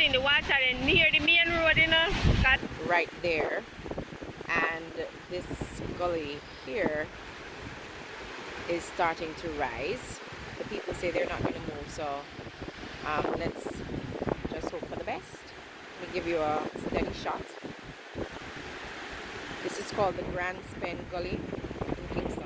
in the water and near the main road, you know. Right there, and this gully here is starting to rise. The people say they're not going to move, so let's just hope for the best. Let me give you a steady shot. This is called the Grand Spen Gully in Kingston.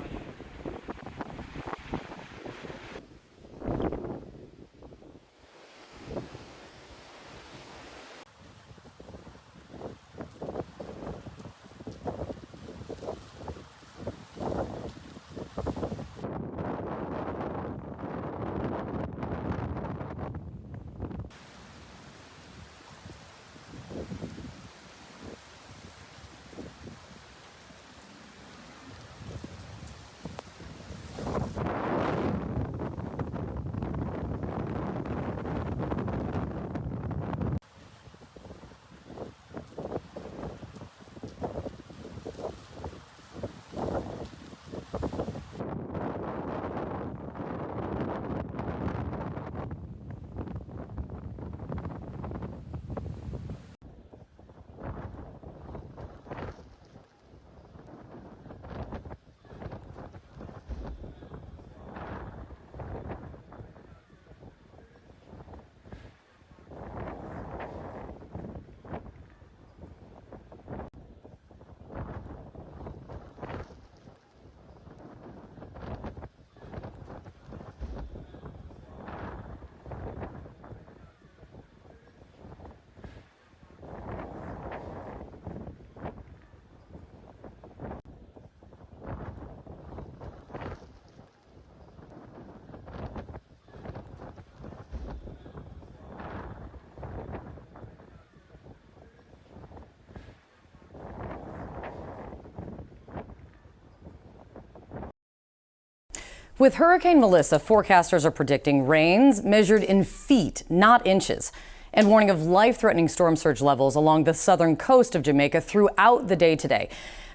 With Hurricane Melissa, forecasters are predicting rains measured in feet, not inches, and warning of life-threatening storm surge levels along the southern coast of Jamaica throughout the day today.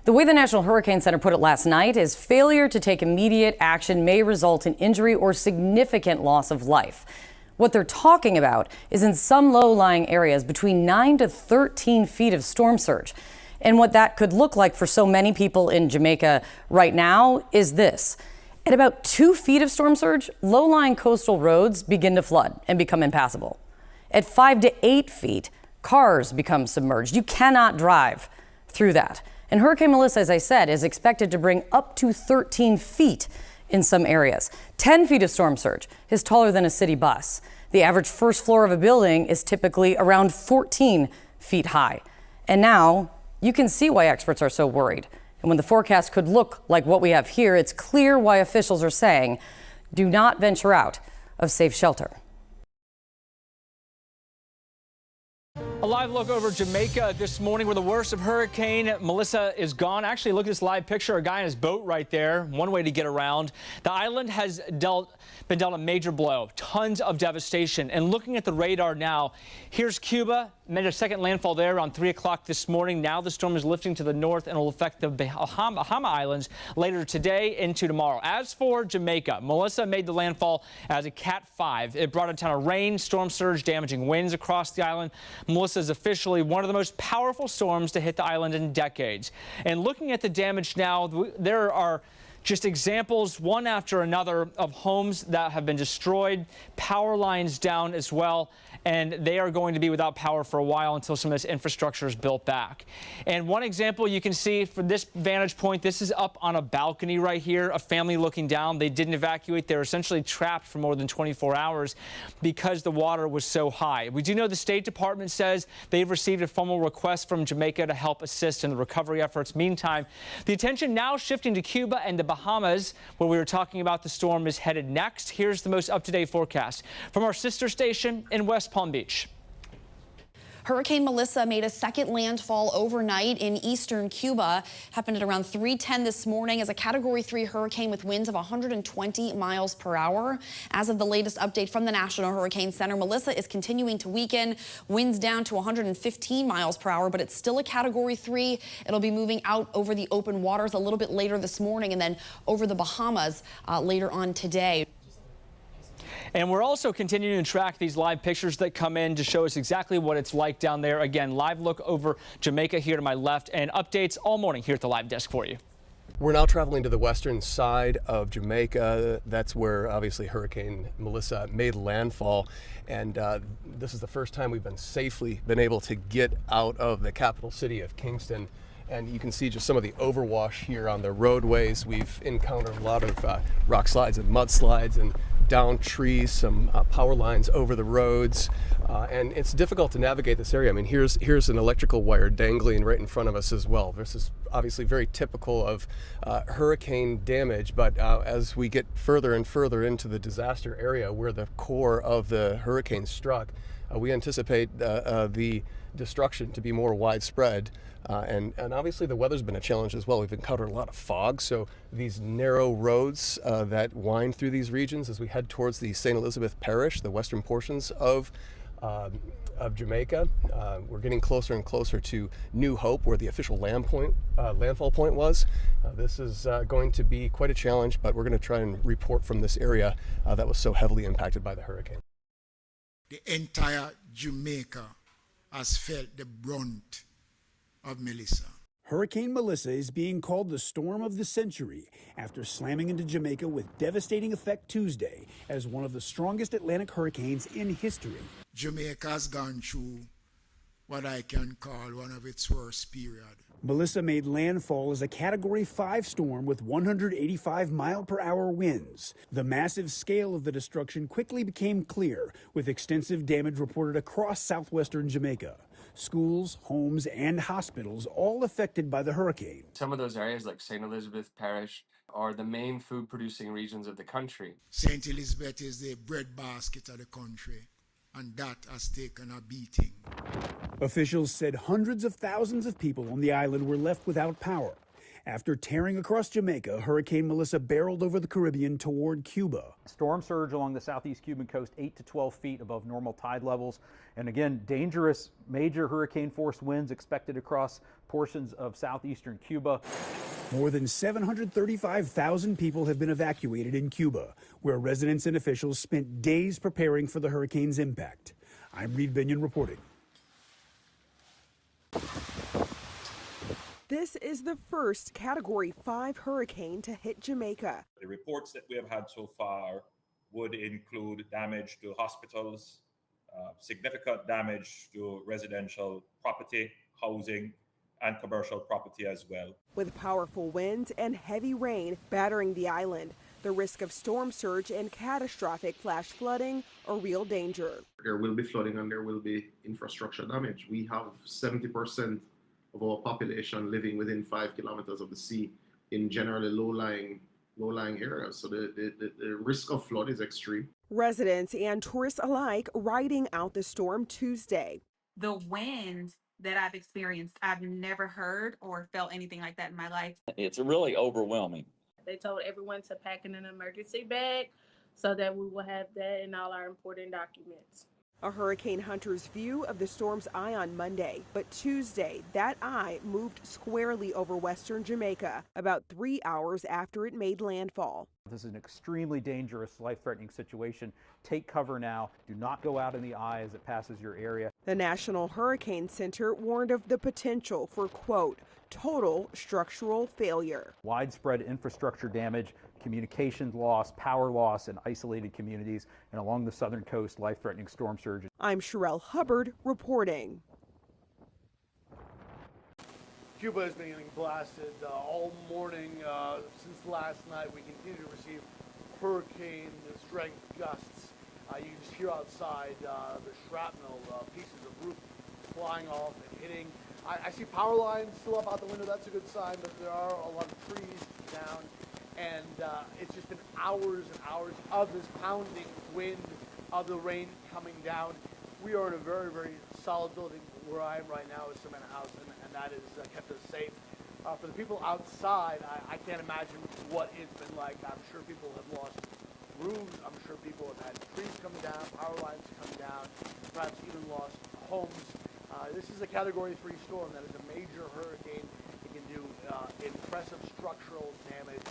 The way the National Hurricane Center put it last night is failure to take immediate action may result in injury or significant loss of life. What they're talking about is in some low-lying areas between 9 to 13 feet of storm surge. And what that could look like for so many people in Jamaica right now is this. At about 2 feet of storm surge, low-lying coastal roads begin to flood and become impassable. At 5 to 8 feet, cars become submerged. You cannot drive through that. And Hurricane Melissa, as I said, is expected to bring up to 13 feet in some areas. 10 feet of storm surge is taller than a city bus. The average first floor of a building is typically around 14 feet high. And now you can see why experts are so worried. And when the forecast could look like what we have here, it's clear why officials are saying, do not venture out of safe shelter. A live look over Jamaica this morning where the worst of Hurricane Melissa is gone. Actually, look at this live picture. A guy in his boat right there. One way to get around. The island has been dealt a major blow. Tons of devastation. And looking at the radar now, here's Cuba. Made a second landfall there around 3 o'clock this morning. Now the storm is lifting to the north and will affect the Bahama Islands later today into tomorrow. As for Jamaica, Melissa made the landfall as a Cat 5. It brought a ton of rain, storm surge, damaging winds across the island. Melissa is officially one of the most powerful storms to hit the island in decades. And looking at the damage now, there are just examples, one after another, of homes that have been destroyed, power lines down as well, and they are going to be without power for a while until some of this infrastructure is built back. And one example you can see from this vantage point, this is up on a balcony right here, a family looking down. They didn't evacuate. They were essentially trapped for more than 24 hours because the water was so high. We do know the State Department says they've received a formal request from Jamaica to help assist in the recovery efforts. Meantime, the attention now shifting to Cuba and the Bahamas, where we were talking about the storm is headed next. Here's the most up-to-date forecast from our sister station in West Palm Beach. Hurricane Melissa made a second landfall overnight in eastern Cuba. Happened at around 3:10 this morning as a Category 3 hurricane with winds of 120 miles per hour. As of the latest update from the National Hurricane Center, Melissa is continuing to weaken. Winds down to 115 miles per hour, but it's still a Category 3. It'll be moving out over the open waters a little bit later this morning and then over the Bahamas later on today. And we're also continuing to track these live pictures that come in to show us exactly what it's like down there. Again, live look over Jamaica here to my left, and updates all morning here at the live desk for you. We're now traveling to the western side of Jamaica. That's where obviously Hurricane Melissa made landfall, and this is the first time we've been able to get out of the capital city of Kingston. And you can see just some of the overwash here on the roadways. We've encountered a lot of rock slides and mudslides and down trees, some power lines over the roads, and it's difficult to navigate this area. I mean, here's an electrical wire dangling right in front of us as well. This is obviously very typical of hurricane damage, but as we get further and further into the disaster area where the core of the hurricane struck, we anticipate the destruction to be more widespread. And obviously the weather's been a challenge as well. We've encountered a lot of fog, so these narrow roads that wind through these regions as we head towards the St. Elizabeth Parish, the western portions of Jamaica. We're getting closer and closer to New Hope, where the official landfall point was. This is going to be quite a challenge, but we're going to try and report from this area that was so heavily impacted by the hurricane. The entire Jamaica has felt the brunt of Melissa. Hurricane Melissa is being called the storm of the century after slamming into Jamaica with devastating effect Tuesday as one of the strongest Atlantic hurricanes in history. Jamaica has gone through what I can call one of its worst periods. Melissa made landfall as a Category 5 storm with 185-mile-per-hour winds. The massive scale of the destruction quickly became clear, with extensive damage reported across southwestern Jamaica. Schools, homes, and hospitals all affected by the hurricane. Some of those areas, like St. Elizabeth Parish, are the main food-producing regions of the country. St. Elizabeth is the breadbasket of the country, and that has taken a beating. Officials said hundreds of thousands of people on the island were left without power. After tearing across Jamaica, Hurricane Melissa barreled over the Caribbean toward Cuba. Storm surge along the southeast Cuban coast 8 to 12 feet above normal tide levels. And again, dangerous major hurricane force winds expected across portions of southeastern Cuba. More than 735,000 people have been evacuated in Cuba, where residents and officials spent days preparing for the hurricane's impact. I'm Reed Binion reporting. This is the first Category 5 hurricane to hit Jamaica. The reports that we have had so far would include damage to hospitals, significant damage to residential property, housing, and commercial property as well. With powerful winds and heavy rain battering the island, the risk of storm surge and catastrophic flash flooding are real danger. There will be flooding and there will be infrastructure damage. We have 70% of our population living within 5 kilometers of the sea in generally low-lying areas. So the risk of flood is extreme. Residents and tourists alike riding out the storm Tuesday. The wind that I've experienced, I've never heard or felt anything like that in my life. It's really overwhelming. They told everyone to pack in an emergency bag so that we will have that in all our important documents. A hurricane hunter's view of the storm's eye on Monday, but Tuesday, that eye moved squarely over western Jamaica about 3 hours after it made landfall. This is an extremely dangerous, life-threatening situation. Take cover now. Do not go out in the eye as it passes your area. The National Hurricane Center warned of the potential for, quote, total structural failure. Widespread infrastructure damage, communications loss, power loss in isolated communities, and along the southern coast, life-threatening storm surge. I'm Sherelle Hubbard reporting. Cuba has been getting blasted all morning since last night. We continue to receive hurricane strength gusts. You can just hear outside the shrapnel, pieces of roof flying off and hitting. I see power lines still up out the window. That's a good sign, but there are a lot of trees down. And it's just been hours and hours of this pounding wind, of the rain coming down. We are in a very, very solid building where I am right now, a cement house, and that has kept us safe. For the people outside, I can't imagine what it's been like. I'm sure people have lost roofs. I'm sure people have had trees come down, power lines come down, perhaps even lost homes. This is a Category 3 storm. That is a major hurricane. It can do impressive structural damage.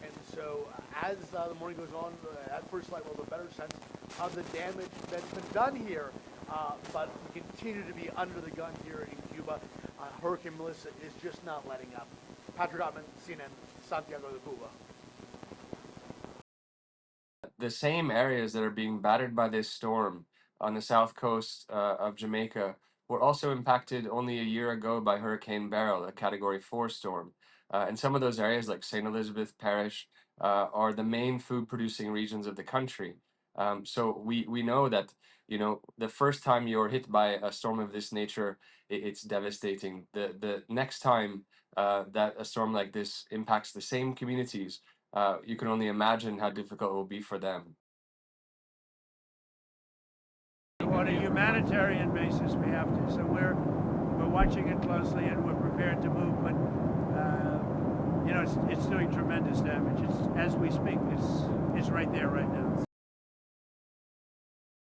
And so as the morning goes on, at first light, we'll have a better sense of the damage that's been done here. But we continue to be under the gun here in Cuba. Hurricane Melissa is just not letting up. Patrick Ottman, CNN, Santiago de Cuba. The same areas that are being battered by this storm on the south coast of Jamaica were also impacted only a year ago by Hurricane Beryl, a Category 4 storm. And some of those areas, like St. Elizabeth Parish, are the main food-producing regions of the country. So we know that, you know, the first time you're hit by a storm of this nature, it's devastating. The next time that a storm like this impacts the same communities, you can only imagine how difficult it will be for them. On a humanitarian basis, we have to. So we're watching it closely, and we're prepared to move. But you know, it's doing tremendous damage. It's, as we speak, it's right there right now.